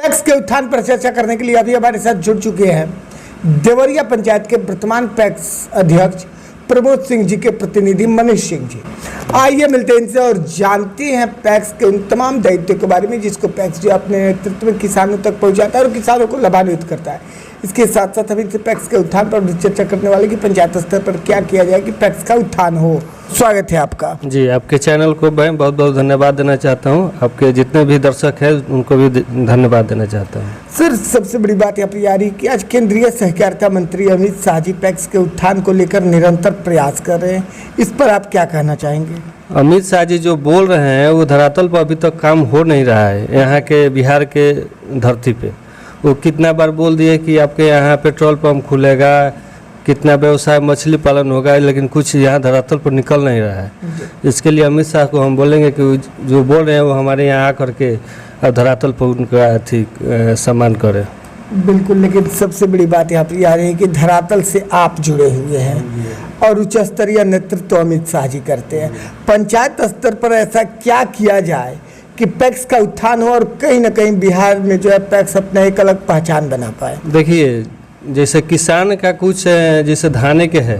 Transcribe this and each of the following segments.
PACS के उत्थान पर चर्चा करने के लिए अभी हमारे साथ जुड़ चुके हैं देवरिया पंचायत के वर्तमान पैक्स अध्यक्ष प्रमोद सिंह जी के प्रतिनिधि मनीष सिंह जी। आइए मिलते हैं इनसे और जानते हैं पैक्स के उन तमाम दायित्वों के बारे में जिसको पैक्स जो अपने नेतृत्व में किसानों तक पहुंचाता है और किसानों को लाभान्वित करता है। इसके साथ साथ हम इनसे पैक्स के उत्थान पर चर्चा करने वाले कि पंचायत स्तर पर क्या किया जाए कि पैक्स का उत्थान हो। स्वागत है आपका। जी, आपके चैनल को मैं बहुत बहुत धन्यवाद देना चाहता हूं। आपके जितने भी दर्शक हैं उनको भी धन्यवाद देना चाहता हूं। सर, सबसे बड़ी बात यहाँ पर आ रही कि आज केंद्रीय सहकारिता मंत्री अमित शाह जी पैक्स के उत्थान को लेकर निरंतर प्रयास कर रहे हैं, इस पर आप क्या कहना चाहेंगे? अमित शाह जी जो बोल रहे हैं वो धरातल पर अभी तक काम हो नहीं रहा है। यहाँ के बिहार के धरती पे वो कितना बार बोल दिए कि आपके यहाँ पेट्रोल पंप खुलेगा, कितना व्यवसाय मछली पालन होगा, लेकिन कुछ यहाँ धरातल पर निकल नहीं रहा है। इसके लिए अमित शाह को हम बोलेंगे कि जो बोल रहे हैं वो हमारे यहाँ आकर के अब धरातल पर उनका सम्मान करें। बिल्कुल, लेकिन सबसे बड़ी बात यहाँ पर आ रही है कि धरातल से आप जुड़े हुए हैं और उच्च स्तरीय नेतृत्व तो अमित शाह जी करते हैं। पंचायत स्तर पर ऐसा क्या किया जाए कि पैक्स का उत्थान हो और कहीं ना कहीं बिहार में जो है पैक्स अपना एक अलग पहचान बना पाए? देखिए, जैसे किसान का कुछ जैसे धाने के है,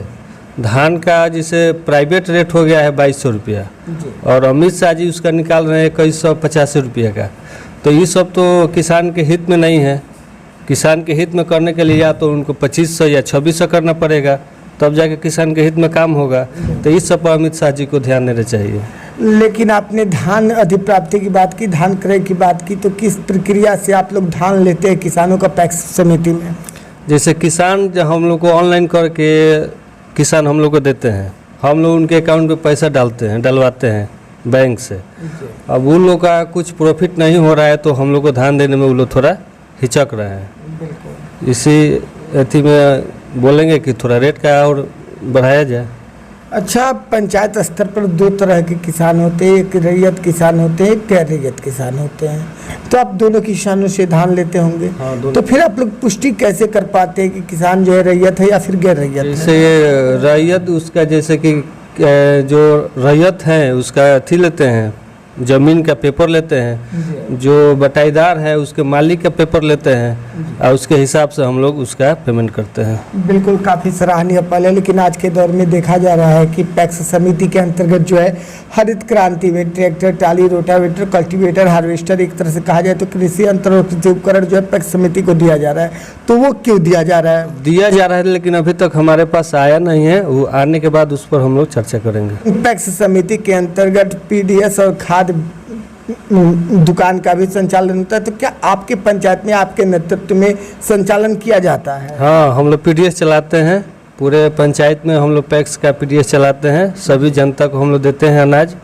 धान का जैसे प्राइवेट रेट हो गया है 2200 रुपया और अमित शाह जी उसका निकाल रहे हैं 2185 रुपये का। तो ये सब तो किसान के हित में नहीं है। किसान के हित में करने के लिए या तो उनको 2500 या 2600 करना पड़ेगा, तब जाके किसान के हित में काम होगा। तो इस सब पर अमित शाह जी को ध्यान देना चाहिए। लेकिन आपने धान अधिप्राप्ति की बात की, धान क्रय की बात की, तो किस प्रक्रिया से आप लोग धान लेते हैं किसानों का पैक्स समिति में? जैसे किसान जब हम लोग को ऑनलाइन करके किसान हम लोग को देते हैं, हम लोग उनके अकाउंट में पैसा डलवाते हैं बैंक से। अब उन लोग का कुछ प्रॉफिट नहीं हो रहा है तो हम लोग को धान देने में वो लोग थोड़ा हिचक रहे हैं। इसी अथी में बोलेंगे कि थोड़ा रेट का और बढ़ाया जाए। अच्छा, पंचायत स्तर पर दो तरह के किसान होते हैं, एक रैयत किसान होते हैं, एक गैर रैयत किसान होते हैं। तो आप दोनों किसानों से धान लेते होंगे। हाँ, तो फिर आप लोग पुष्टि कैसे कर पाते हैं कि किसान जो है रैयत है या फिर गैर रैयत? जैसे रैयत उसका जैसे कि जो रैयत है उसका अथी लेते हैं, ज़मीन का पेपर लेते हैं, जो बटाईदार है उसके मालिक का पेपर लेते हैं और उसके हिसाब से हम लोग उसका पेमेंट करते हैं। बिल्कुल, काफ़ी सराहनीय पहल है। लेकिन आज के दौर में देखा जा रहा है कि पैक्स समिति के अंतर्गत जो है हरित क्रांति में ट्रैक्टर, टाली, रोटावेटर, कल्टीवेटर, हार्वेस्टर, एक तरह से कहा जाए तो कृषि अंतर्वर्ती उपकरण जो है पैक्स समिति को दिया जा रहा है। तो वो क्यों दिया जा रहा है? दिया जा रहा है, लेकिन अभी तक हमारे पास आया नहीं है। वो आने के बाद उस पर हम लोग चर्चा करेंगे। पैक्स समिति के अंतर्गत पीडीएस और खाद दुकान का भी संचालन होता है, तो क्या आपके पंचायत में आपके नेतृत्व में संचालन किया जाता है? हाँ, हम लोग पीडीएस चलाते हैं। पूरे पंचायत में हम लोग पैक्स का पीडीएस चलाते हैं। सभी जनता को हम लोग देते हैं अनाज,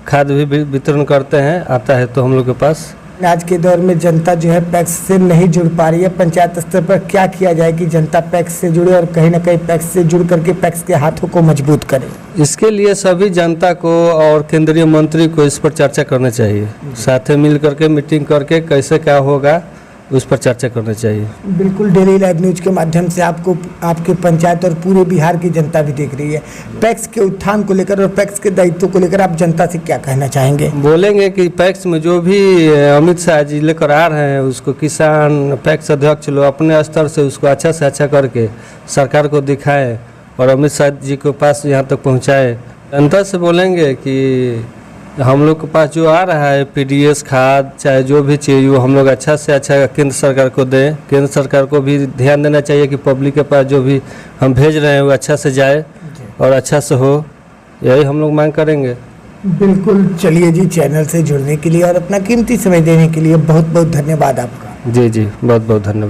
खाद भी वितरण करते हैं। आता है तो हम लोग के पास। आज के दौर में जनता जो है पैक्स से नहीं जुड़ पा रही है। पंचायत स्तर पर क्या किया जाए कि जनता पैक्स से जुड़े और कहीं ना कहीं पैक्स से जुड़ करके पैक्स के हाथों को मजबूत करे? इसके लिए सभी जनता को और केंद्रीय मंत्री को इस पर चर्चा करना चाहिए। साथ में मिल करके मीटिंग करके कैसे क्या होगा उस पर चर्चा करना चाहिए। बिल्कुल, डेली लाइव न्यूज के माध्यम से आपको आपके पंचायत और पूरे बिहार की जनता भी देख रही है। पैक्स के उत्थान को लेकर और पैक्स के दायित्व को लेकर आप जनता से क्या कहना चाहेंगे? बोलेंगे कि पैक्स में जो भी अमित शाह जी लेकर आ रहे हैं उसको किसान पैक्स अध्यक्ष लोग अपने स्तर से उसको अच्छा से अच्छा करके सरकार को दिखाएं और अमित शाह जी के पास यहाँ तक पहुँचाए। जनता से बोलेंगे कि हम लोग के पास जो आ रहा है पीडीएस, खाद, चाहे जो भी चीज़ वो हम लोग अच्छा से अच्छा केंद्र सरकार को दें। केंद्र सरकार को भी ध्यान देना चाहिए कि पब्लिक के पास जो भी हम भेज रहे हैं वो अच्छा से जाए और अच्छा से हो। यही हम लोग मांग करेंगे। बिल्कुल, चलिए जी, चैनल से जुड़ने के लिए और अपना कीमती समय देने के लिए बहुत बहुत धन्यवाद आपका। जी, बहुत बहुत धन्यवाद।